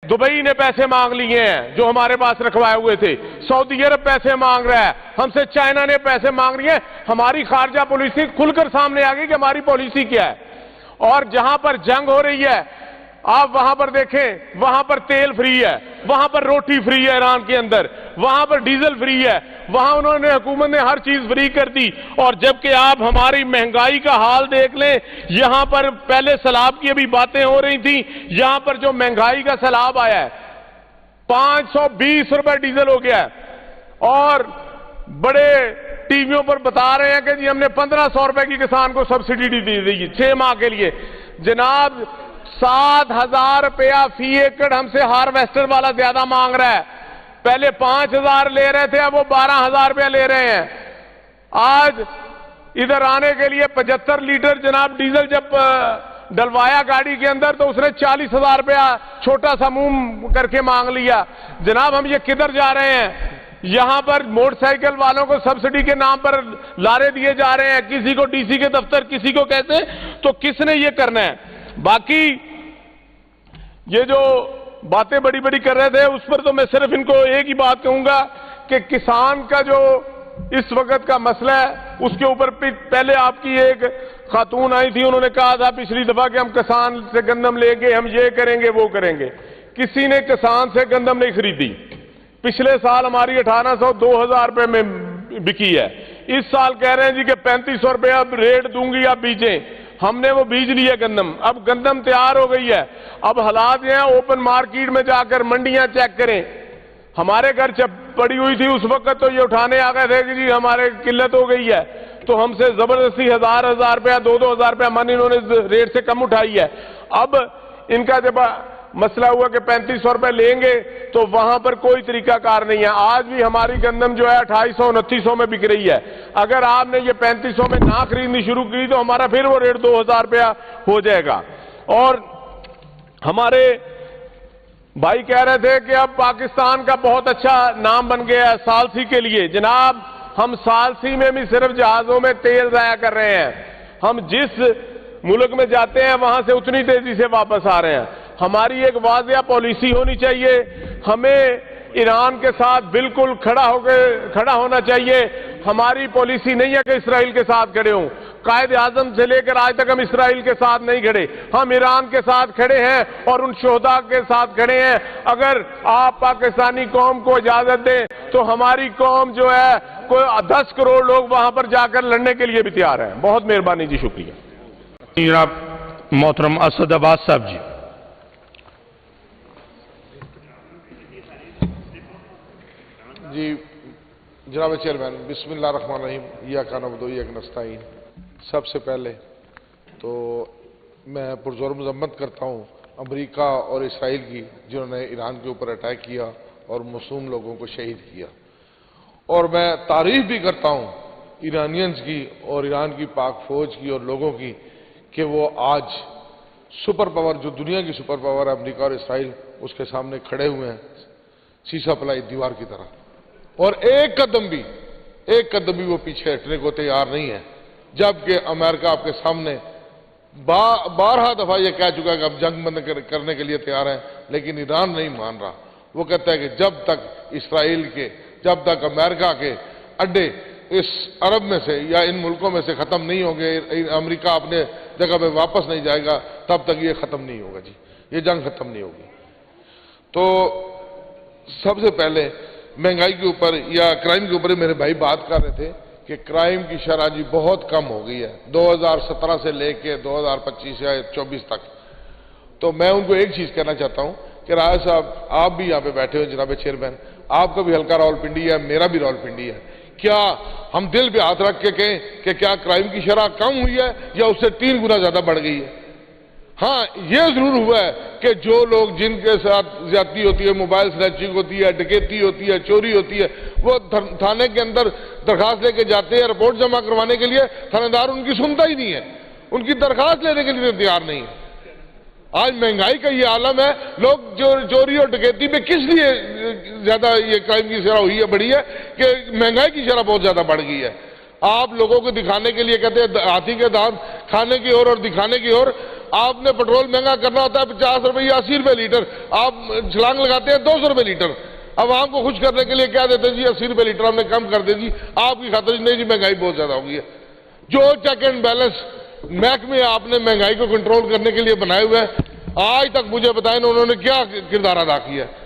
Dubai ने पैसे मांग लिए हैं जो हमारे पास रखवाए हुए थे, सऊदी अरब पैसे मांग रहा है हमसे, चाइना ने पैसे मांग रही है। हमारी खारजा पॉलिसी खुलकर सामने आ गई कि हमारी पॉलिसी क्या है। और जहां पर जंग हो रही है आप वहां पर देखें, वहां पर तेल फ्री है, वहां पर रोटी फ्री है ईरान के अंदर, वहां पर डीजल फ्री है, वहां उन्होंने हुकूमत ने हर चीज फ्री कर दी। और जबकि आप हमारी महंगाई का हाल देख लें, यहां पर पहले सैलाब की अभी बातें हो रही थी, यहां पर जो महंगाई का सैलाब आया है 520 रुपए डीजल हो गया है। और बड़े टीवियों पर बता रहे हैं कि जी हमने 1500 रुपए की किसान को सब्सिडी दी थी 6 माह के लिए। जनाब 7,000 रुपया फी एकड़ हमसे हार्वेस्टर वाला ज्यादा मांग रहा है। पहले 5,000 ले रहे थे, अब वो 12,000 रुपया ले रहे हैं। आज इधर आने के लिए 75 लीटर जनाब डीजल जब डलवाया गाड़ी के अंदर तो उसने 40,000 रुपया छोटा सा मुंह करके मांग लिया। जनाब हम ये किधर जा रहे हैं? यहां पर मोटरसाइकिल वालों को सब्सिडी के नाम पर लारे दिए जा रहे हैं, किसी को डीसी के दफ्तर, किसी को कैसे, तो किसने ये करना है? बाकी ये जो बातें बड़ी बड़ी कर रहे थे उस पर तो मैं सिर्फ इनको एक ही बात कहूंगा कि किसान का जो इस वक्त का मसला है उसके ऊपर पहले आपकी एक खातून आई थी, उन्होंने कहा था पिछली दफा कि हम किसान से गंदम लेंगे, हम ये करेंगे वो करेंगे। किसी ने किसान से गंदम नहीं खरीदी। पिछले साल हमारी 1800 2000 रुपए में बिकी है। इस साल कह रहे हैं जी कि 3500 रुपया रेट दूंगी आप बीजें। हमने वो बीज लिया गंदम, अब गंदम तैयार हो गई है। अब हालात ये हैं, ओपन मार्केट में जाकर मंडियां चेक करें। हमारे घर जब पड़ी हुई थी उस वक्त तो ये उठाने आ गए थे कि जी हमारे किल्लत हो गई है, तो हमसे जबरदस्ती 1000 रुपया 2,000 रुपया मन इन्होंने रेट से कम उठाई है। अब इनका जब मसला हुआ कि 3500 रुपए लेंगे तो वहां पर कोई तरीकाकार नहीं है। आज भी हमारी गंदम जो है 2800-2900 में बिक रही है। अगर आपने ये 3500 में ना खरीदनी शुरू की तो हमारा फिर वो रेट 2000 रुपया हो जाएगा। और हमारे भाई कह रहे थे कि अब पाकिस्तान का बहुत अच्छा नाम बन गया है सालसी के लिए। जनाब हम सालसी में भी सिर्फ जहाजों में तेल जाया कर रहे हैं। हम जिस मुल्क में जाते हैं वहां से उतनी तेजी से वापस आ रहे हैं। हमारी एक वाज़िया पॉलिसी होनी चाहिए। हमें ईरान के साथ बिल्कुल खड़ा होना चाहिए। हमारी पॉलिसी नहीं है कि इसराइल के साथ खड़े हों। कायद आजम से लेकर आज तक हम इसराइल के साथ नहीं खड़े, हम ईरान के साथ खड़े हैं और उन शोहदा के साथ खड़े हैं। अगर आप पाकिस्तानी कौम को इजाजत दें तो हमारी कौम जो है कोई 10 करोड़ लोग वहां पर जाकर लड़ने के लिए भी तैयार हैं। बहुत मेहरबानी जी, शुक्रिया। जनाब मोहतरम असद अब्बास साहब जी। जी जनाब चेयरमैन, बिस्मिल्लाहिर्रहमानिर्रहीम, इय्याका नअबुदु व इय्याका नस्तईन। सबसे पहले तो मैं पुरज़ोर मज़म्मत करता हूँ अमेरिका और इसराइल की, जिन्होंने ईरान के ऊपर अटैक किया और मासूम लोगों को शहीद किया। और मैं तारीफ भी करता हूँ ईरानियंस की और ईरान की पाक फौज की और लोगों की कि वो आज सुपर पावर, जो दुनिया की सुपर पावर है अमेरिका और इसराइल, उसके सामने खड़े हुए हैं शीशा पलाई दीवार की तरह। और एक कदम भी वो पीछे हटने को तैयार नहीं है। जबकि अमेरिका आपके सामने 12 दफा ये कह चुका है कि अब जंग बंद करने के लिए तैयार है, लेकिन ईरान नहीं मान रहा। वो कहता है कि जब तक अमेरिका के अड्डे इस अरब में से या इन मुल्कों में से खत्म नहीं होंगे, अमेरिका अपने जगह पे वापस नहीं जाएगा, तब तक ये खत्म नहीं होगा जी, ये जंग खत्म नहीं होगी। तो सबसे पहले महंगाई के ऊपर या क्राइम के ऊपर मेरे भाई बात कर रहे थे कि क्राइम की शरह जी बहुत कम हो गई है 2017 से लेके 2025 या 24 तक। तो मैं उनको एक चीज कहना चाहता हूं कि राय साहब, आप भी यहाँ पे बैठे हो जनाब चेयरमैन, आपका भी हल्का रावलपिंडी है, मेरा भी रावलपिंडी है। क्या हम दिल पे हाथ रख के कहें कि क्या क्राइम की शरह कम हुई है या उससे 3 गुना ज्यादा बढ़ गई है? हाँ, ये जरूर हुआ है कि जो लोग जिनके साथ ज्यादती होती है, मोबाइल स्नैचिंग होती है, डकैती होती है, चोरी होती है, वो थाने के अंदर दरखास्त लेके जाते हैं रिपोर्ट जमा करवाने के लिए, थानेदार उनकी सुनता ही नहीं है, उनकी दरखास्त लेने के लिए तैयार नहीं है। आज महंगाई का ये आलम है, लोग जो चोरी और डकैती में किस लिए ज्यादा ये क्राइम की शरह हुई है, बढ़ी है कि महंगाई की शरह बहुत ज्यादा बढ़ गई है। आप लोगों को दिखाने के लिए कहते हैं हाथी के दांत खाने की ओर और दिखाने की ओर, آپ نے پیٹرول مہنگا کرنا ہوتا ہے 50 روپے 80 روپے لیٹر، آپ چھلانگ لگاتے ہیں 200 روپے لیٹر۔ عوام کو خوش کرنے کے لیے کیا دیتے ہیں جی 80 روپے لیٹر ہم نے کم کر دے جی، آپ کی خاطر نہیں جی مہنگائی بہت زیادہ ہو گئی ہے۔ جو چیک اینڈ بیلنس محکمے آپ نے مہنگائی کو کنٹرول کرنے کے لیے بنائے ہوئے ہیں، آج تک مجھے بتائیں انہوں نے کیا کردار ادا کیا ہے؟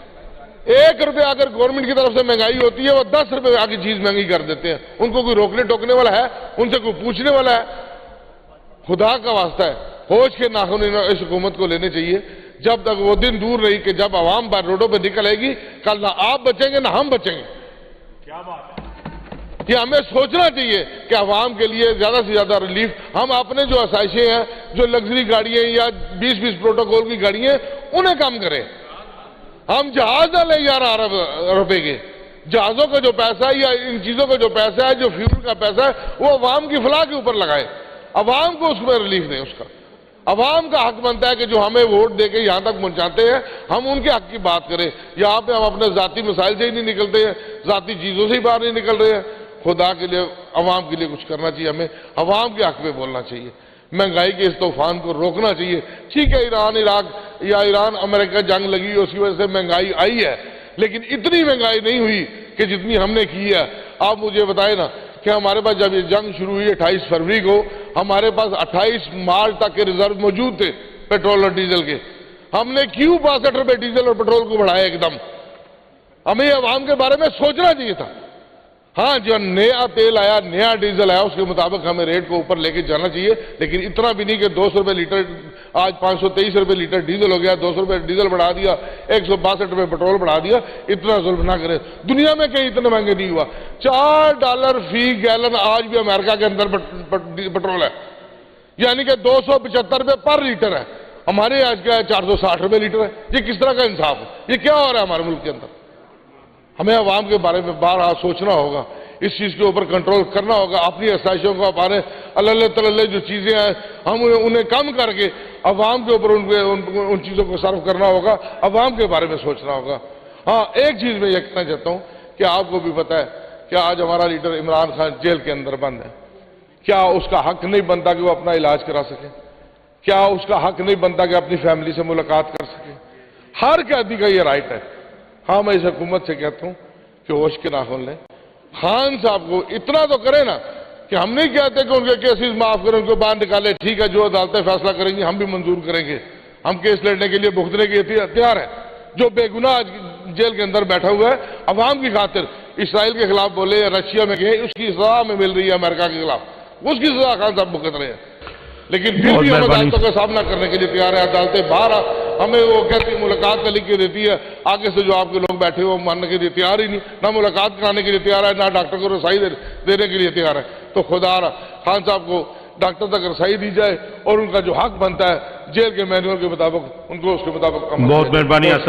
1 روپے اگر گورنمنٹ کی طرف سے مہنگائی ہوتی ہے وہ 10 روپے آگے چیز مہنگی کر دیتے ہیں۔ ان کو کوئی روکنے ٹوکنے والا ہے؟ ان سے کوئی پوچھنے والا ہے؟ خدا کا واسطہ ہے، ہوش کے ناخن اس حکومت کو لینے چاہیے۔ جب تک وہ دن دور نہیں کہ جب عوام پر روڈوں پہ نکل آئے گی، کل نہ آپ بچیں گے نہ ہم بچیں گے۔ کہ ہمیں سوچنا چاہیے کہ عوام کے لیے زیادہ سے زیادہ ریلیف، ہم اپنے جو آسائشیں ہیں، جو لگژری گاڑیاں یا 20 پروٹوکول کی گاڑیاں انہیں کم کریں۔ ہم جہاز نہ لیں 11 ارب روپے کے، جہازوں کا جو پیسہ ہے یا ان چیزوں کا جو پیسہ ہے، جو فیول کا پیسہ ہے، وہ عوام کی فلاح کے اوپر لگائے، عوام کو اس میں ریلیف دیں۔ اس کا عوام کا حق بنتا ہے کہ جو ہمیں ووٹ دے کے یہاں تک پہنچاتے ہیں ہم ان کے حق کی بات کریں۔ یہاں پہ ہم اپنے ذاتی مسائل سے ہی نہیں نکلتے ہیں، ذاتی چیزوں سے ہی باہر نہیں نکل رہے ہیں۔ خدا کے لیے عوام کے لیے کچھ کرنا چاہیے، ہمیں عوام کے حق میں بولنا چاہیے، مہنگائی کے اس طوفان کو روکنا چاہیے۔ ٹھیک ہے ایران عراق یا ایران امریکہ جنگ لگی اس کی وجہ سے مہنگائی آئی ہے، لیکن اتنی مہنگائی نہیں ہوئی کہ جتنی ہم نے کی ہے۔ آپ مجھے بتائیں نا کہ ہمارے پاس جب یہ جنگ شروع ہوئی 28 فروری کو، ہمارے پاس 28 مارچ تک کے ریزرو موجود تھے پیٹرول اور ڈیزل کے۔ ہم نے کیوں 62 روپے ڈیزل اور پیٹرول کو بڑھایا ایک دم؟ ہمیں عوام کے بارے میں سوچنا چاہیے تھا۔ ہاں جو نیا تیل آیا، نیا ڈیزل آیا، اس کے مطابق ہمیں ریٹ کو اوپر لے کے جانا چاہیے، لیکن اتنا بھی نہیں کہ 200 روپے لیٹر، آج 523 روپے لیٹر ڈیزل ہو گیا، 200 روپے ڈیزل بڑھا دیا، 162 روپے پیٹرول بڑھا دیا۔ اتنا ظلم نہ کرے، دنیا میں کہیں اتنے مہنگے نہیں ہوا۔ $4 فی گیلن آج بھی امریکہ کے اندر پیٹرول ہے، یعنی کہ 275 روپے پر لیٹر ہے۔ ہمارے آج کیا ہے 460 روپے لیٹر ہے۔ یہ کس طرح کا انصاف ہے؟ یہ کیا ہو رہا ہے ہمارے ملک کے اندر؟ ہمیں عوام کے بارے میں بارہا سوچنا ہوگا، اس چیز کے اوپر کنٹرول کرنا ہوگا، اپنی آسائشوں کو اپنے اللہ تعالی جو چیزیں ہیں ہم انہیں کم کر کے عوام کے اوپر ان چیزوں کو صرف کرنا ہوگا، عوام کے بارے میں سوچنا ہوگا۔ ہاں ایک چیز میں یہ کہنا چاہتا ہوں کہ آپ کو بھی پتہ ہے کہ آج ہمارا لیڈر عمران خان جیل کے اندر بند ہے۔ کیا اس کا حق نہیں بنتا کہ وہ اپنا علاج کرا سکے؟ کیا اس کا حق نہیں بنتا کہ اپنی فیملی سے ملاقات کر سکے؟ ہر قیدی کا یہ رائٹ ہے۔ ہاں میں اس حکومت سے کہتا ہوں کہ ہوش کے ناخن لیں، خان صاحب کو اتنا تو کریں نا کہ ہم نہیں کہتے کہ ان کے کیسز معاف کریں، ان کو باہر نکالیں، ٹھیک ہے جو عدالتیں فیصلہ کریں گی ہم بھی منظور کریں گے، ہم کیس لڑنے کے لیے بھگتنے کے لیے تیار ہیں۔ جو بے گناہ آج جیل کے اندر بیٹھا ہوا ہے عوام کی خاطر، اسرائیل کے خلاف بولے یا رشیا میں گئے، اس کی سزا میں مل رہی ہے امریکہ کے خلاف، اس کی سزا خان صاحب بھگت رہے ہیں، لیکن پھر بھی ہم عدالتوں کا سامنا کرنے کے لیے تیار ہیں۔ عدالتیں باہر ہمیں وہ کہتی ملاقات کا لکھ کے دیتی ہے، آگے سے جو آپ کے لوگ بیٹھے وہ ماننے کے لیے تیار ہی نہیں، نہ ملاقات کرانے کے لیے تیار ہے، نہ ڈاکٹر کو رسائی دینے کے لیے تیار ہے۔ تو خدا را خان صاحب کو ڈاکٹر تک رسائی دی جائے اور ان کا جو حق بنتا ہے جیل کے مینول کے مطابق ان کو اس کے مطابق بہت مہربانی اسد